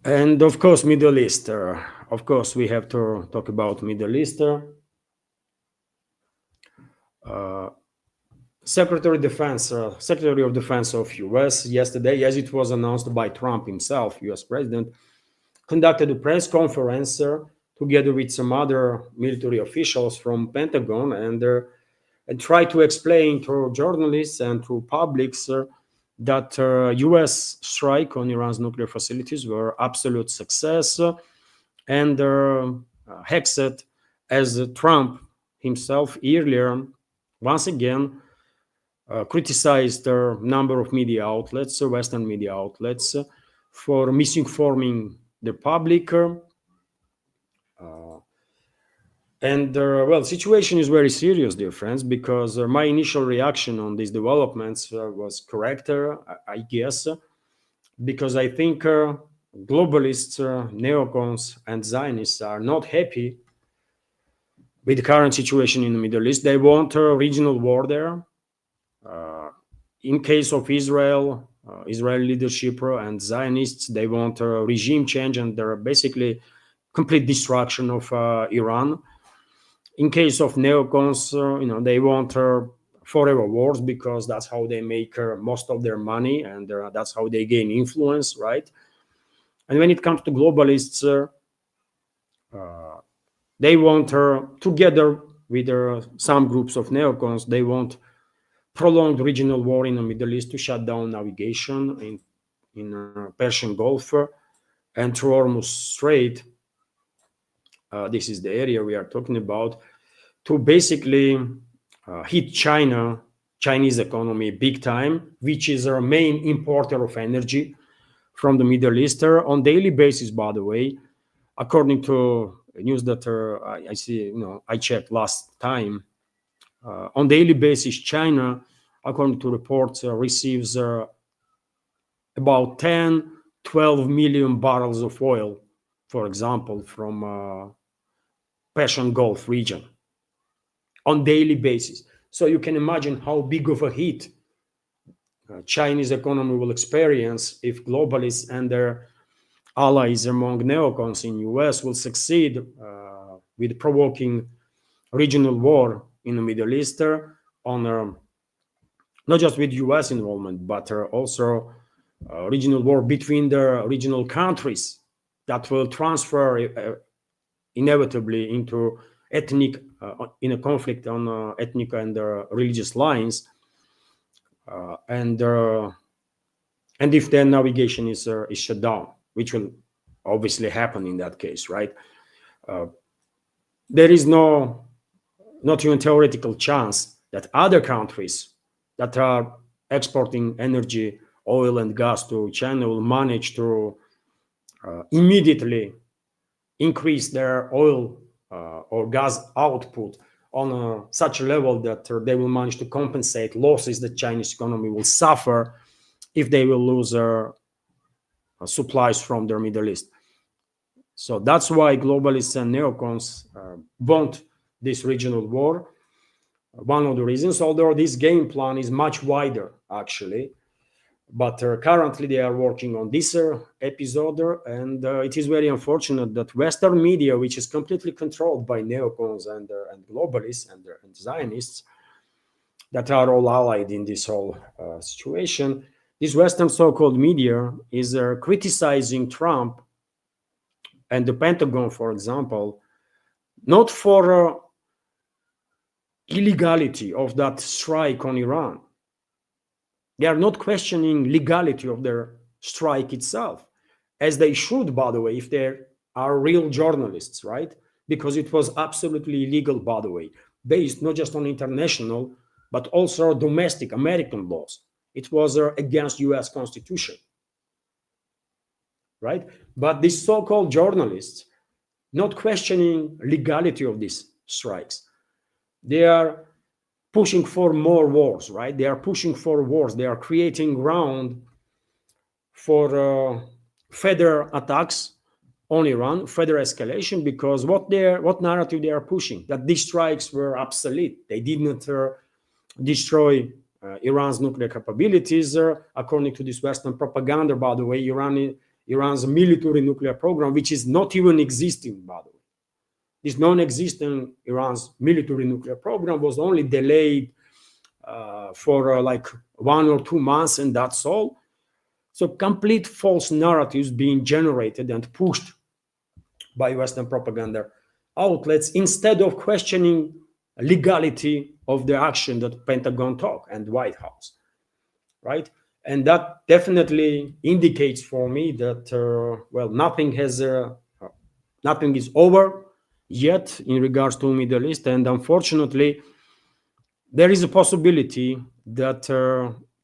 And of course, Middle East. Of course, we have to talk about Middle East. Secretary of Defense of U.S. yesterday, as it was announced by Trump himself, U.S. President, conducted a press conference together with some other military officials from Pentagon and tried to explain to journalists and to publics that U.S. strike on Iran's nuclear facilities were absolute success and Hexet, as Trump himself earlier once again criticized a number of media outlets, Western media outlets, for misinforming the public. Well, situation is very serious, dear friends, because my initial reaction on these developments was correct, I guess, because I think globalists, neocons, and Zionists are not happy with the current situation in the Middle East. They want a regional war there. In case of Israel, Israeli leadership and Zionists, they want a regime change and basically complete destruction of Iran. In case of neocons, they want forever wars because that's how they make most of their money and that's how they gain influence, right? And when it comes to globalists, they want, together with some groups of neocons, they want prolonged regional war in the Middle East to shut down navigation in Persian Gulf and through Hormuz Strait. This is the area we are talking about, to basically hit Chinese economy big time, which is our main importer of energy from the Middle East on daily basis, by the way. According to news that I see, I checked last time, on daily basis, China, according to reports, receives about 10-12 million barrels of oil, for example, from Persian Gulf region on daily basis. So you can imagine how big of a hit Chinese economy will experience if globalists and their allies among neocons in US will succeed with provoking regional war in the Middle East on not just with US involvement, but also regional war between the regional countries that will transfer inevitably into ethnic, in a conflict on ethnic and religious lines. And if their navigation is shut down, which will obviously happen in that case, right? There is not even theoretical chance that other countries that are exporting energy, oil and gas to China will manage to immediately increase their oil or gas output on such a level that they will manage to compensate losses that Chinese economy will suffer if they will lose supplies from their Middle East. So that's why globalists and neocons want this regional war. One of the reasons, although this game plan is much wider, actually. But currently they are working on this episode, and it is very unfortunate that Western media, which is completely controlled by neocons and globalists and Zionists, that are all allied in this whole situation, this Western so-called media is criticizing Trump and the Pentagon, for example, not for illegality of that strike on Iran. They are not questioning legality of their strike itself, as they should, by the way, if they are real journalists, right? Because it was absolutely illegal, by the way, based not just on international, but also domestic American laws. It was against US Constitution, right? But these so-called journalists, not questioning legality of these strikes, they are pushing for more wars, right? They are pushing for wars. They are creating ground for further attacks on Iran, further escalation, because what narrative they are pushing? That these strikes were obsolete. They did not destroy Iran's nuclear capabilities. According to this Western propaganda, by the way, Iran Iran's military nuclear program, which is not even existing, by the way. This non-existent Iran's military nuclear program was only delayed for like 1 or 2 months, and that's all. So complete false narratives being generated and pushed by Western propaganda outlets instead of questioning legality of the action that Pentagon took and White House, right? And that definitely indicates for me that well, nothing is over yet in regards to Middle East, and unfortunately, there is a possibility that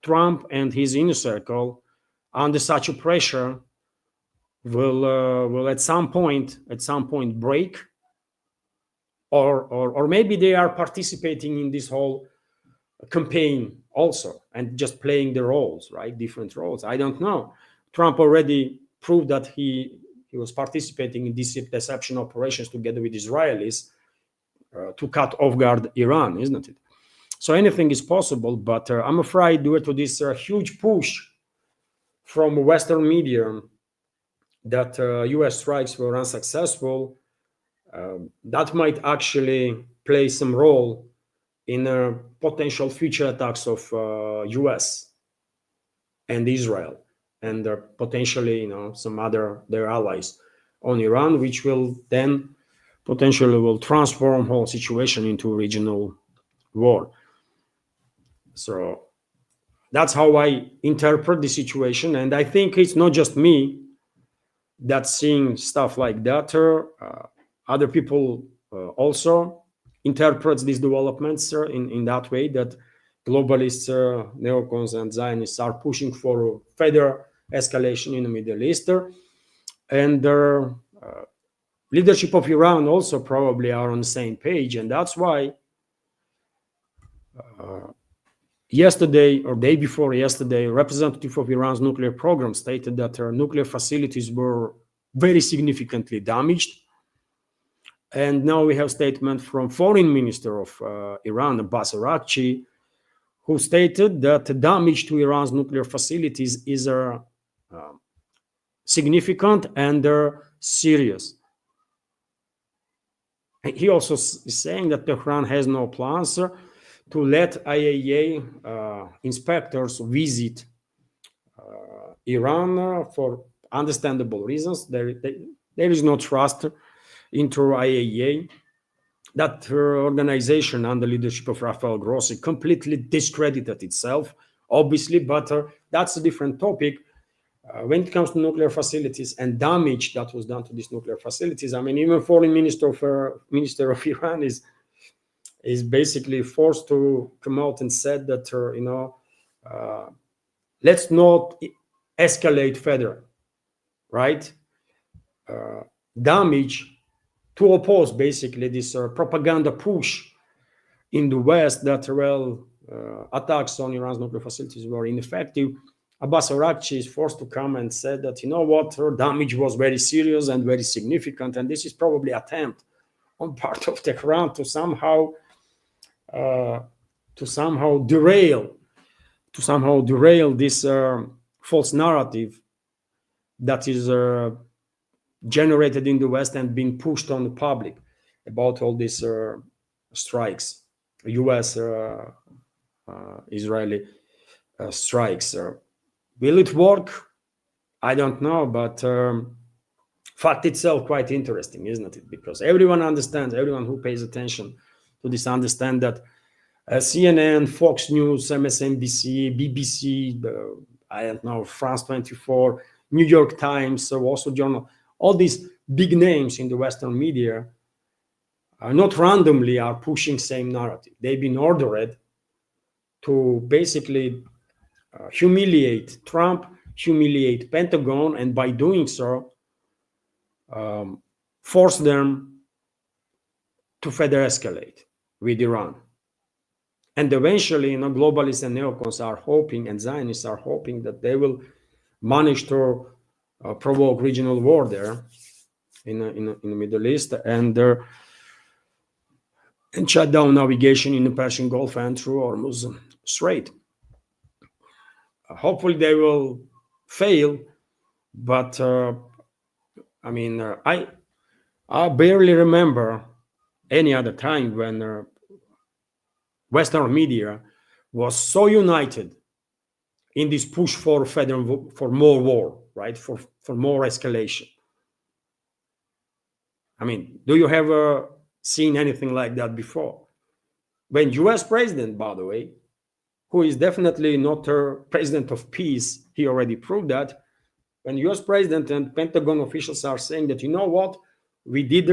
Trump and his inner circle, under such a pressure, will at some point break, or maybe they are participating in this whole campaign also and just playing the roles, right? Different roles. I don't know. Trump already proved that he was participating in these deception operations together with Israelis to cut off guard Iran, isn't it? So anything is possible, but I'm afraid due to this huge push from Western media that US strikes were unsuccessful, that might actually play some role in potential future attacks of US and Israel and potentially, some other their allies on Iran, which will then potentially will transform whole situation into a regional war. So that's how I interpret the situation, and I think it's not just me that's seeing stuff like that. Other people also interprets these developments in that way, that globalists, neocons, and Zionists are pushing for further escalation in the Middle East, and the leadership of Iran also probably are on the same page, and that's why yesterday or day before yesterday, a representative of Iran's nuclear program stated that their nuclear facilities were very significantly damaged. And now we have statement from Foreign Minister of Iran, Abbas Araghchi, who stated that the damage to Iran's nuclear facilities is significant and serious. He also is saying that Tehran has no plans to let IAEA inspectors visit Iran for understandable reasons. There is no trust into IAEA. That organization under leadership of Rafael Grossi completely discredited itself, obviously, but that's a different topic. When it comes to nuclear facilities and damage that was done to these nuclear facilities, I mean, even Foreign Minister of Iran is basically forced to come out and said that let's not escalate further, right? Damage to oppose basically this propaganda push in the West that attacks on Iran's nuclear facilities were ineffective. Abbas Araghchi is forced to come and said that, damage was very serious and very significant, and this is probably an attempt on part of Tehran to somehow derail this false narrative that is generated in the West and being pushed on the public about all these strikes, U.S. Israeli strikes. Will it work? I don't know, but fact itself quite interesting, isn't it? Because everyone who pays attention to this understand that CNN, Fox News, MSNBC, BBC, I don't know, France 24, New York Times, Wall Street Journal, all these big names in the Western media are not randomly are pushing same narrative. They've been ordered to basically humiliate Trump, humiliate Pentagon, and by doing so, force them to further escalate with Iran. And eventually, globalists and neocons are hoping, and Zionists are hoping, that they will manage to provoke regional war there in the Middle East and shut down navigation in the Persian Gulf and through Hormuz Strait. Hopefully they will fail, But I mean, I barely remember any other time when Western media was so united in this push for for more war, right? For more escalation. I mean, do you have seen anything like that before? When U.S. president, by the way, who is definitely not a president of peace, he already proved that. When U.S. president and Pentagon officials are saying that, you know what, we did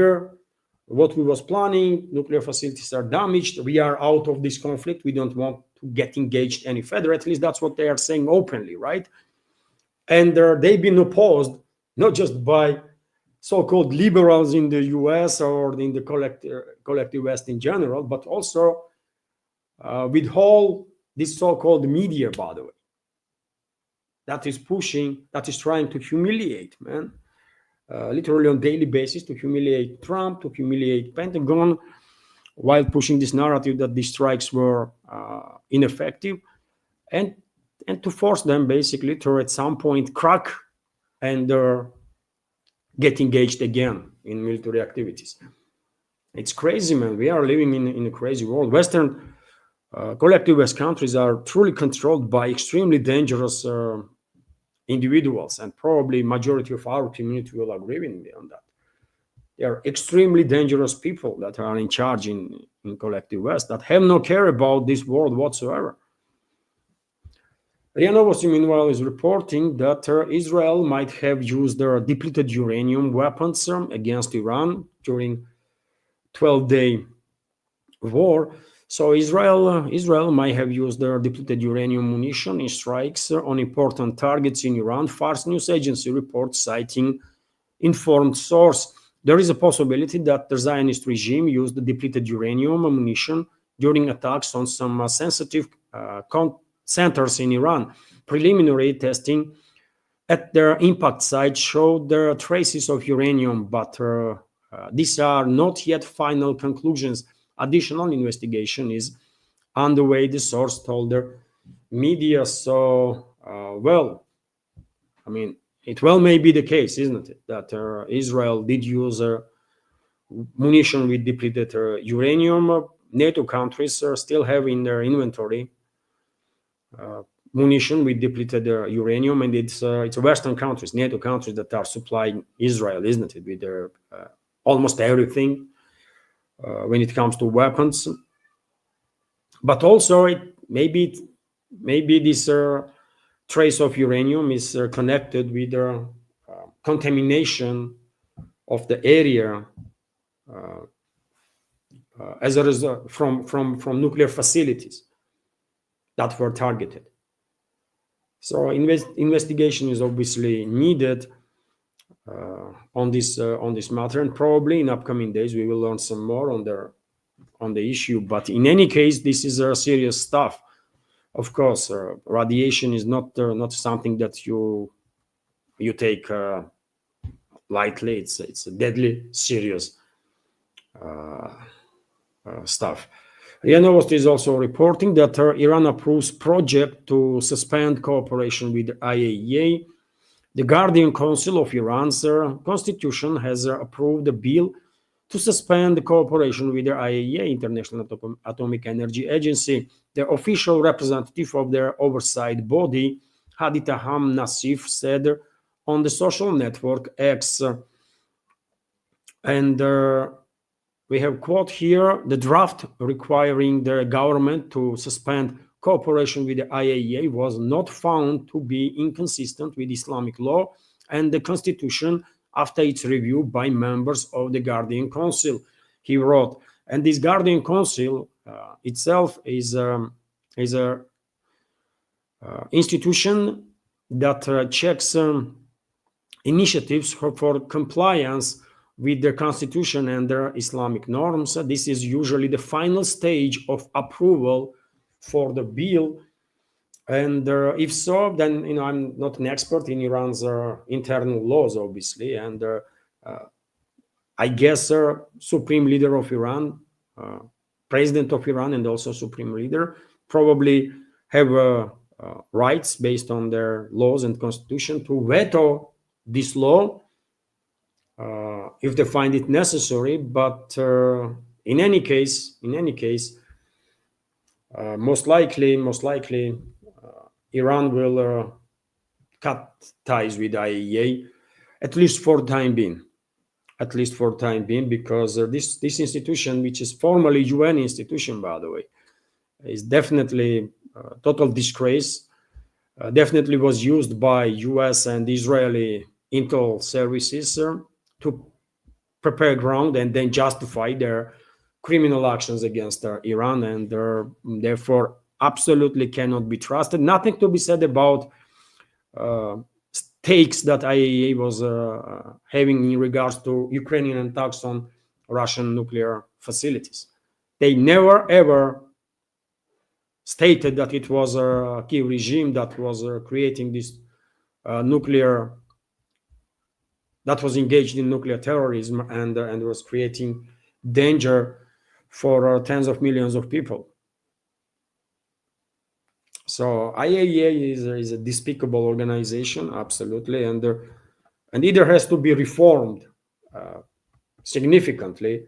what we was planning, nuclear facilities are damaged, we are out of this conflict, we don't want to get engaged any further. At least that's what they are saying openly, right? And they've been opposed not just by so-called liberals in the US or in the collective West in general, but also with all this so-called media, by the way, that is pushing, that is trying to humiliate, man, literally on daily basis, to humiliate Trump, to humiliate Pentagon, while pushing this narrative that these strikes were ineffective, and to force them basically to at some point crack and get engaged again in military activities. It's crazy, man. We are living in a crazy world. Western collective West countries are truly controlled by extremely dangerous individuals, and probably majority of our community will agree with me on that. They are extremely dangerous people that are in charge in collective West that have no care about this world whatsoever. RIA Novosti, meanwhile, is reporting that Israel might have used their depleted uranium weapons against Iran during 12-day war. So Israel might have used their depleted uranium munition in strikes on important targets in Iran. Fars news agency reports citing informed source. There is a possibility that the Zionist regime used the depleted uranium ammunition during attacks on some sensitive centers in Iran. Preliminary testing at their impact site showed there are traces of uranium, but these are not yet final conclusions. Additional investigation is underway, the source told the media. So, well, I mean, it well may be the case, isn't it, that Israel did use munition with depleted uranium. NATO countries still have in their inventory munition with depleted uranium, and it's Western countries, NATO countries, that are supplying Israel, isn't it, with their almost everything when it comes to weapons. But also, maybe this trace of uranium is connected with the contamination of the area as a result from nuclear facilities that were targeted. So investigation is obviously needed on this matter, and probably in upcoming days we will learn some more on the issue. But in any case, this is serious stuff. Of course, radiation is not something that you take lightly. It's a deadly serious stuff. RIA Novosti is also reporting that Iran approves project to suspend cooperation with the IAEA. The Guardian Council of Iran's constitution has approved a bill to suspend the cooperation with the IAEA, International Atomic Energy Agency. The official representative of their oversight body, Hadi Taham Nassif, said on the social network X, and we have quote here, the draft requiring the government to suspend cooperation with the IAEA was not found to be inconsistent with Islamic law and the constitution after its review by members of the Guardian Council, he wrote. And this Guardian Council itself is a institution that checks initiatives for compliance with the constitution and their Islamic norms. This is usually the final stage of approval for the bill. And if so, then I'm not an expert in Iran's internal laws, obviously, and I guess Supreme Leader of Iran, President of Iran, and also Supreme Leader probably have rights based on their laws and constitution to veto this law if they find it necessary. But in any case, most likely, Iran will cut ties with IAEA, at least for time being. Because this institution, which is formally UN institution, by the way, is definitely a total disgrace. Definitely was used by US and Israeli intel services to prepare ground and then justify their criminal actions against Iran, and therefore absolutely cannot be trusted. Nothing to be said about stakes that IAEA was having in regards to Ukrainian attacks on Russian nuclear facilities. They never ever stated that it was a Kiev regime that was creating this nuclear, that was engaged in nuclear terrorism and was creating danger for tens of millions of people. So IAEA is a despicable organization, absolutely, and either has to be reformed significantly,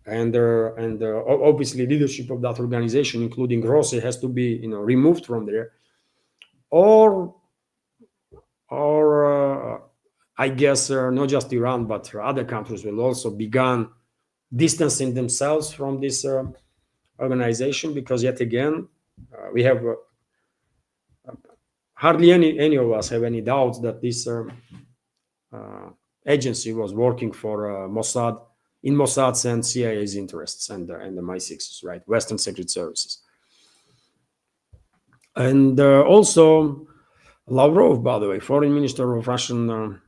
and obviously leadership of that organization, including Grossi, has to be removed from there, or I guess not just Iran but other countries will also begin distancing themselves from this organization, because yet again we have hardly any of us have any doubts that this agency was working for Mossad, in Mossad's and CIA's interests, and the MI6's, right, Western Secret Services. And also Lavrov, by the way, foreign minister of Russian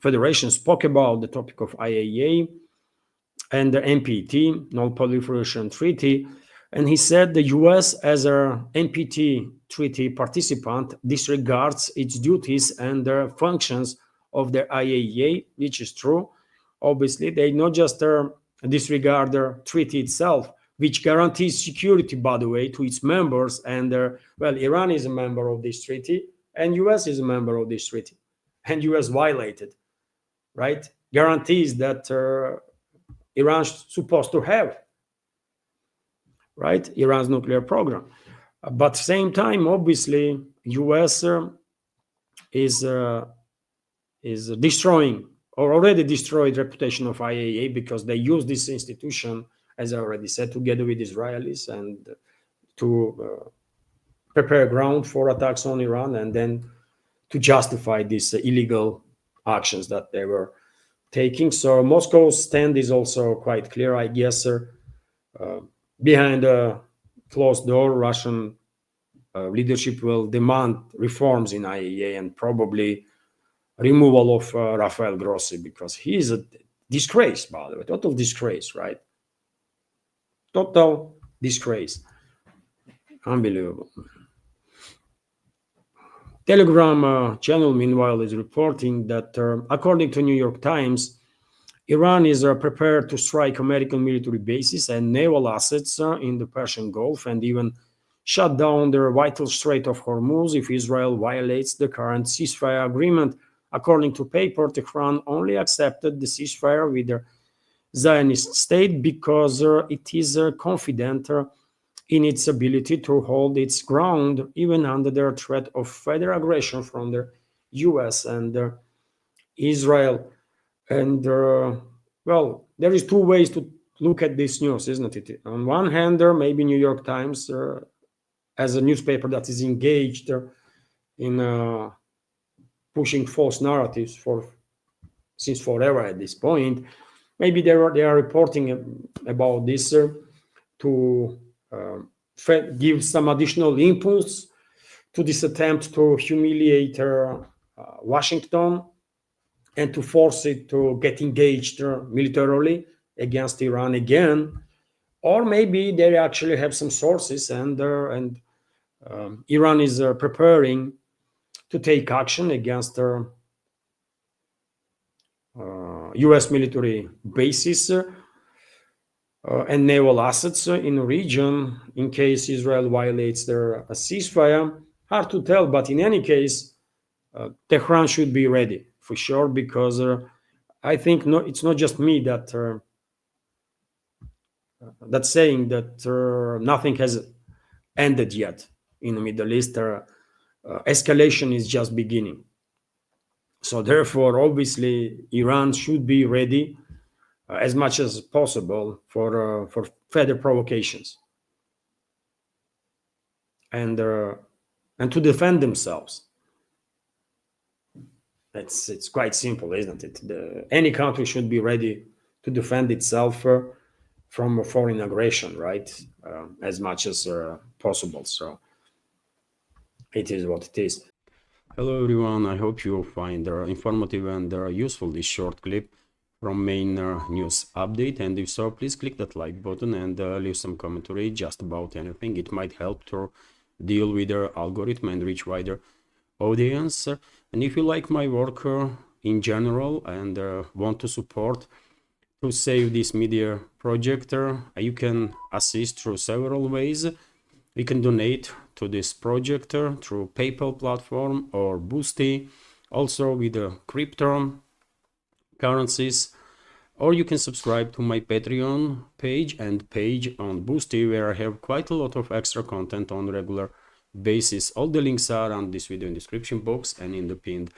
Federation, spoke about the topic of IAEA and the NPT, Non-Proliferation Treaty, and he said the US as a NPT treaty participant disregards its duties and the functions of the IAEA, which is true. Obviously, they not just disregard the treaty itself, which guarantees security, by the way, to its members. And well, Iran is a member of this treaty, and US is a member of this treaty, and US violated, right? Guarantees that Iran's supposed to have, right? Iran's nuclear program. But same time, obviously, US is destroying, or already destroyed, reputation of IAEA, because they use this institution, as I already said, together with Israelis, and to prepare ground for attacks on Iran, and then to justify these illegal actions that they were taking. So Moscow's stand is also quite clear, I guess. Behind a closed door, Russian leadership will demand reforms in IAEA and probably removal of Rafael Grossi, because he is a disgrace, by the way, total disgrace, right? Total disgrace. Unbelievable. Telegram channel, meanwhile, is reporting that according to New York Times, Iran is prepared to strike American military bases and naval assets in the Persian Gulf, and even shut down the vital Strait of Hormuz if Israel violates the current ceasefire agreement. According to paper, Tehran only accepted the ceasefire with the Zionist state because it is confident in its ability to hold its ground, even under the threat of further aggression from the US and Israel. And well, there is two ways to look at this news, isn't it? On one hand, maybe New York Times, as a newspaper that is engaged in pushing false narratives since forever at this point, maybe they are reporting about this to give some additional impulse to this attempt to humiliate Washington and to force it to get engaged militarily against Iran again. Or maybe they actually have some sources, and Iran is preparing to take action against US military bases and naval assets in the region in case Israel violates their ceasefire. Hard to tell, but in any case, Tehran should be ready for sure, because I think it's not just me that's saying that nothing has ended yet in the Middle East. Escalation is just beginning. So therefore, obviously, Iran should be ready as much as possible for further provocations, and to defend themselves. It's quite simple, isn't it? Any country should be ready to defend itself from a foreign aggression, right? As much as possible. So it is what it is. Hello everyone, I hope you find informative and useful this short clip from main news update, and if so, please click that like button and leave some commentary just about anything. It might help to deal with the algorithm and reach wider audience. And if you like my work in general and want to support to save this media project, you can assist through several ways. You can donate to this project through PayPal platform or Boosty, also with crypto currencies, or you can subscribe to my Patreon page and page on Boosty, where I have quite a lot of extra content on regular basis. All the links are on this video in description box and in the pinned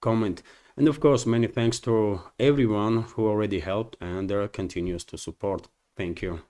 comment. And of course, many thanks to everyone who already helped and continues to support. Thank you.